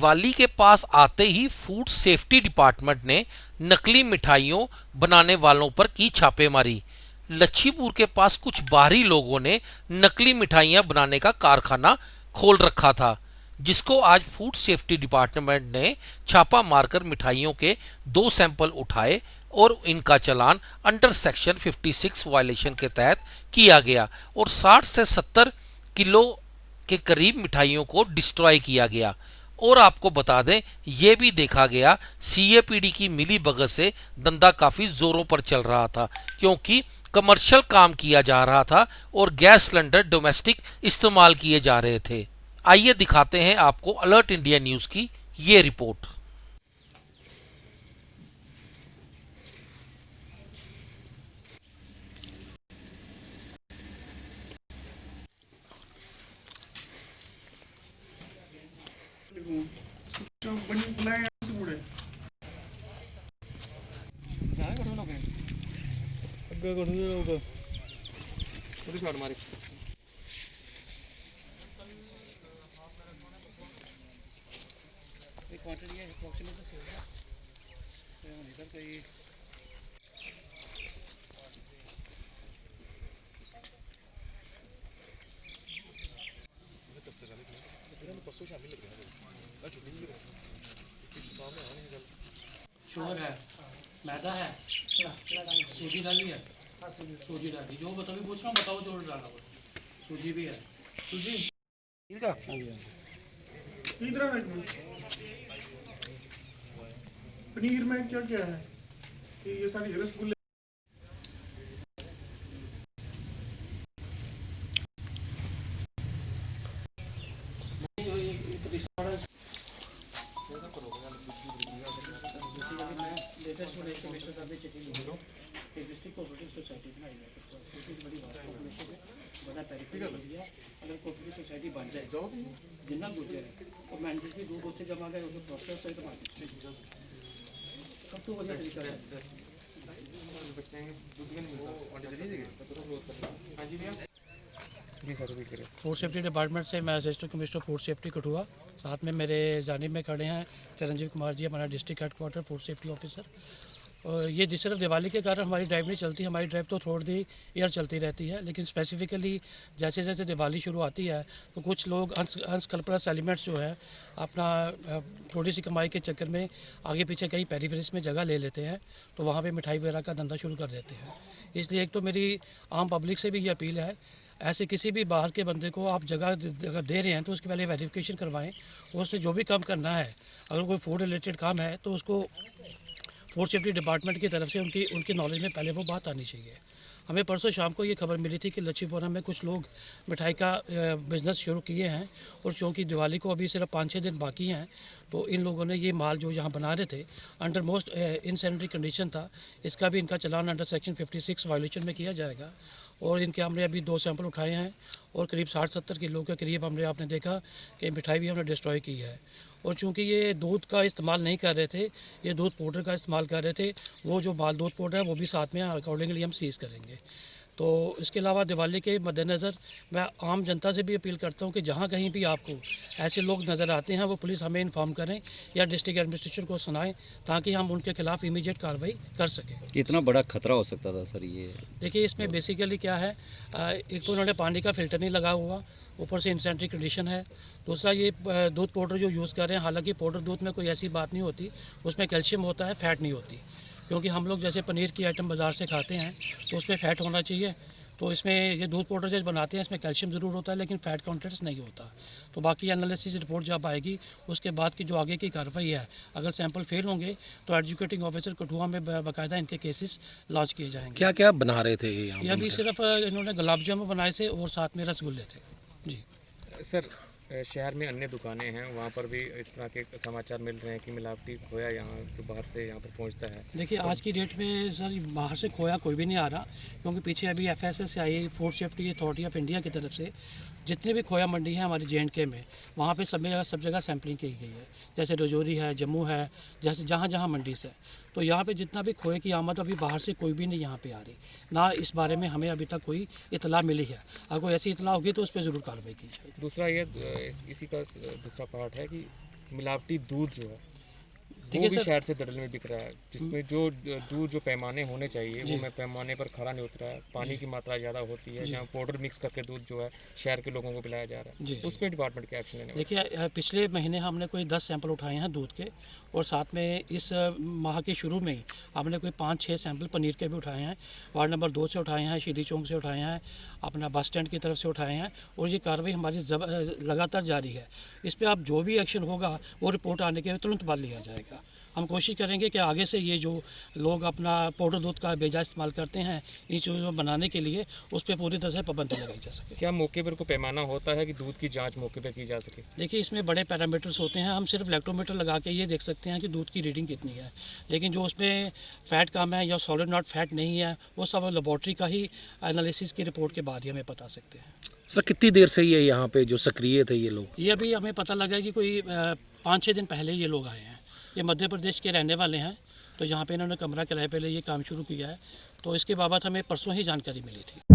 दिवाली के पास आते ही food safety department ने नकली मिठाइयों बनाने वालों पर की छापेमारी। लच्छीपुर के पास कुछ बाहरी लोगों ने नकली मिठाइयां बनाने का कारखाना खोल रखा था, जिसको आज फूड सेफ्टी डिपार्टमेंट ने छापा मारकर मिठाइयों के 2 सैंपल उठाए और इनका चालान अंडर सेक्शन 56 वायलेशन के तहत किया गया और 60 से 70 किलो के करीब मिठाइयों को डिस्ट्रॉय किया गया। और आपको बता दें, ये भी देखा गया सीएपीडी की मिली भगत से धंधा काफी जोरों पर चल रहा था, क्योंकि कमर्शियल काम किया जा रहा था और गैस सिलेंडर डोमेस्टिक इस्तेमाल किए जा रहे थे। आइए दिखाते हैं आपको अलर्ट इंडिया न्यूज की ये रिपोर्ट। शुगर है, मैदा है, सूजी डाली है, सूजी डाली जो बताओ पूछ रहा हूँ, बताओ जो डाला हुआ। सूजी भी है, सूजी इधर पनीर में क्या क्या है कि ये सारी रसगुल्ले डिस्ट्रिक्ट कोऑपरेटिव सोसाइटी बनाई है, बड़ी बात है। बड़ा अगर कोऑपरेटिव सोसाइटी बन जाए जितना गुजरे और मैनेजर भी 2 बच्चे जमा गए उसमें प्रोसेस सही सब तो वजह तरीका है। फूड सेफ्टी डिपार्टमेंट से मैं assistant commissioner food safety Kathua, साथ में मेरे जानिब में खड़े हैं चिरंजीव कुमार जी, हमारा district headquarter food safety officer. और ये सिर्फ दिवाली के कारण हमारी ड्राइव नहीं चलती, हमारी ड्राइव तो थ्रू दी ईयर चलती रहती है, लेकिन स्पेसिफिकली जैसे जैसे दिवाली शुरू आती है तो कुछ लोग अनस्कल्परस एलिमेंट्स जो है अपना थोड़ी सी कमाई के चक्कर में आगे पीछे कहीं पेरीफेरीज में जगह ले लेते हैं, तो वहाँ पे मिठाई वगैरह का धंधा शुरू कर देते हैं। इसलिए एक तो मेरी आम पब्लिक से भी ये अपील है, ऐसे किसी भी बाहर के बंदे को आप जगह दे रहे हैं तो उसके पहले वेरिफिकेशन करवाएं, और उससे जो भी काम करना है, अगर कोई फूड रिलेटेड काम है तो उसको फूड सेफ्टी डिपार्टमेंट की तरफ से उनकी नॉलेज में पहले वो बात आनी चाहिए। हमें परसों शाम को ये खबर मिली थी कि लच्छीपुरा में कुछ लोग मिठाई का बिज़नेस शुरू किए हैं, और क्योंकि दिवाली को अभी सिर्फ 5-6 दिन बाकी हैं, तो इन लोगों ने ये माल जो यहाँ बना रहे थे अंडर मोस्ट इनसैनिटरी कंडीशन था, इसका भी इनका चलान अंडर सेक्शन 56 वायलेशन में किया जाएगा। और इनके हमने अभी 2 सैंपल उठाए हैं और करीब 60-70 किलो के करीब हमने आपने देखा कि मिठाई भी हमने डिस्ट्रॉय की है। और चूँकि ये दूध का इस्तेमाल नहीं कर रहे थे, ये दूध पाउडर का इस्तेमाल कर रहे थे, वो जो बाल दूध पाउडर है वो भी साथ में अकॉर्डिंगली हम सीज़ करेंगे। तो इसके अलावा दिवाली के मद्देनज़र मैं आम जनता से भी अपील करता हूँ कि जहाँ कहीं भी आपको ऐसे लोग नज़र आते हैं वो पुलिस हमें इन्फॉर्म करें या डिस्ट्रिक्ट एडमिनिस्ट्रेशन को सुनाएं, ताकि हम उनके खिलाफ इमीडिएट कार्रवाई कर सकें। कितना बड़ा खतरा हो सकता था सर ये? देखिए, इसमें बेसिकली क्या है, एक तो उन्होंने पानी का फ़िल्टर नहीं लगा हुआ, ऊपर से इनसेंट्री कंडीशन है। दूसरा, ये दूध पाउडर जो यूज़ कर रहे हैं, हालांकि पाउडर दूध में कोई ऐसी बात नहीं होती, उसमें कैल्शियम होता है, फ़ैट नहीं होती। क्योंकि हम लोग जैसे पनीर की आइटम बाज़ार से खाते हैं तो उसमें फ़ैट होना चाहिए, तो इसमें ये दूध पाउडर जो बनाते हैं इसमें कैल्शियम ज़रूर होता है, लेकिन फ़ैट कंटेंट्स नहीं होता। तो बाकी एनालिसिस रिपोर्ट जब आएगी उसके बाद की जो आगे की कार्रवाई है, अगर सैंपल फेल होंगे तो एजुकेटिंग ऑफिसर कठुआ में बाकायदा इनके केसेस लॉन्च किए जाएंगे। क्या क्या बना रहे थे ये अभी सिर्फ इन्होंने गुलाब जामुन बनाए थे और साथ में रसगुल्ले थे जी। सर, शहर में अन्य दुकानें हैं, वहाँ पर भी इस तरह के समाचार मिल रहे हैं कि मिलावटी खोया यहाँ जो बाहर से यहाँ पर पहुँचता है। देखिए, आज की डेट में सर बाहर से खोया कोई भी नहीं आ रहा, क्योंकि पीछे अभी FSSAI food safety authority of India की तरफ से जितनी भी खोया मंडी है हमारी JNK में, वहाँ पे सब जगह सैम्पलिंग की गई है, जैसे रजौरी है, जम्मू है, जैसे जहाँ जहाँ मंडी से। तो यहाँ पे जितना भी खोए की आमद अभी बाहर से कोई भी नहीं यहाँ पे आ रही, ना इस बारे में हमें अभी तक कोई इतला मिली है। अगर कोई ऐसी इतला होगी तो उस पर ज़रूर कार्रवाई की जाएगी। दूसरा ये इसी का दूसरा पार्ट है कि मिलावटी दूध जो है वो देखिए भी सर, शहर से दड़ल में बिक रहा है, जिसमें जो दूध जो पैमाने होने चाहिए जी। वो में पैमाने पर खरा नहीं उतरा है, पानी की मात्रा ज़्यादा होती है, जी। जहाँ पाउडर मिक्स करके दूध जो है शहर के लोगों को पिलाया जा रहा जी, है, जी। उस पर डिपार्टमेंट के एक्शन लेने वाला है। देखिए पिछले महीने हमने कोई 10 सैंपल उठाए हैं दूध के, और साथ में इस माह के शुरू में ही हमने कोई 5-6 सैंपल पनीर के भी उठाए हैं। वार्ड नंबर 2 से उठाए हैं, शहीदी चौक से उठाए हैं, अपना बस स्टैंड की तरफ से उठाए हैं, और ये कार्रवाई हमारी लगातार जारी है। इस पर आप जो भी एक्शन होगा वो रिपोर्ट आने के तुरंत बाद लिया जाएगा। हम कोशिश करेंगे कि आगे से ये जो लोग अपना पाउडर दूध का बेजा इस्तेमाल करते हैं इन चीज़ों को बनाने के लिए, उस पर पूरी तरह से पाबंदी लगाई जा सके। क्या मौके पर कोई पैमाना होता है कि दूध की जांच मौके पर की जा सके? देखिए इसमें बड़े पैरामीटर्स होते हैं, हम सिर्फ लैक्टोमीटर लगा के ये देख सकते हैं कि दूध की रीडिंग कितनी है, लेकिन जो उसमें फ़ैट कम है या सॉलिड नॉट फैट नहीं है वो सब लेबॉर्ट्री का ही एनालिसिस की रिपोर्ट के बाद ही हमें बता सकते हैं। सर कितनी देर से ये यहाँ पे जो सक्रिय थे ये लोग? ये अभी हमें पता लगा कि कोई 5-6 दिन पहले ये लोग आए हैं। ये मध्य प्रदेश के रहने वाले हैं, तो यहाँ पे इन्होंने कमरा किराए पे ले ये काम शुरू किया है, तो इसके बाबत हमें परसों ही जानकारी मिली थी।